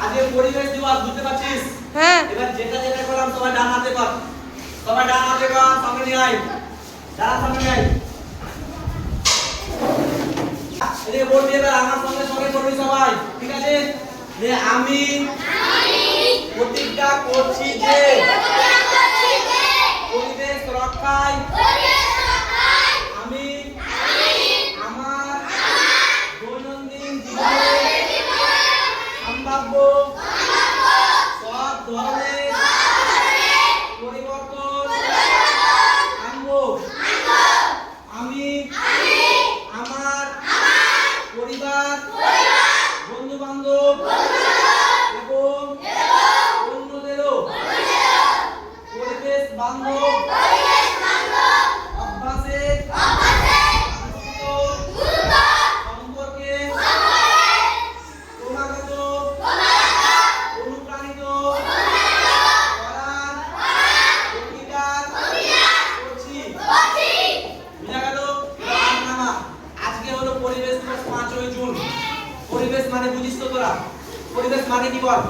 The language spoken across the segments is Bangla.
আজকে পরিবেশ দিবস বুঝতে পারছিস? হ্যাঁ। এবার যেটা যেটা করলাম সবাই ডান হাতে কর। সবাই ডান হাতে কর, সামনে নিয়ে আয়। ডান সামনে নিয়ে আয়। এদিকে বোর্ড দিয়ে এবার আমার সঙ্গে সঙ্গে করবি সবাই। ঠিক আছে? যে আমি প্রতিজ্ঞা করছি যে পরিবেশ রক্ষায় আমি আমার দৈনন্দিন জীবনে সম্ভাব্য সব ধরনের পরিবর্তন আনবো। আমি আমার পরিবার, বন্ধু বান্ধব এবং অন্যদেরও পরিবেশ বান্ধব অভ্যাসের সম্পর্কে ক্রমাগত অনুপ্রাণিত করার অঙ্গীকার করছি। বুঝা গেল? নামা। আজকে হলো পরিবেশ দিবস 5ই জুন। পরিবেশ মানে বুঝিস তো তোরা? পরিবেশ মানে কি বল?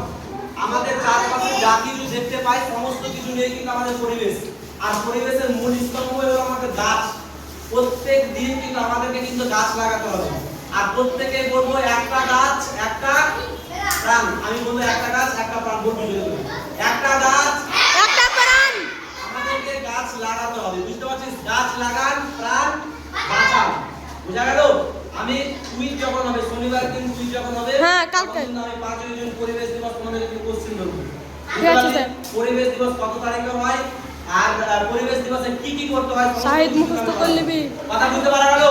আমাদের চারপাশে যা কিছু দেখতে পাই সমস্ত কিছু নিয়ে কিন্তু আমাদের পরিবেশ। আর পরিবেশের মূল স্তম্ভ হলো আমাদের গাছ। প্রত্যেক দিন কিন্তু আমাদেরকে কিন্তু গাছ লাগাতে হবে। আর প্রত্যেককে বলবো একটা গাছ একটা প্রাণ। আমি বলবো একটা গাছ একটা প্রাণ বলবো। একটা গাছ একটা প্রাণ। আমাদেরকে গাছ লাগাতে হবে। বুঝতে পারছিস? গাছ লাগান, প্রাণ বাঁচান। বুঝা গেল? আমি কুইজ যখন হবে শনিবার দিন কুইজ যখন হবে, হ্যাঁ কালকে আমি 5ই জুন পরিবেশ দিবস তোমাদের একটু কোশ্চেন দেব। ঠিক আছে স্যার। পরিবেশ দিবস কত তারিখে হয় আর পরিবেশ দিবসে কি কি করতে হয় শাহিদ মুখস্থ করে নিবি। কথা বুঝতে পারা গেল?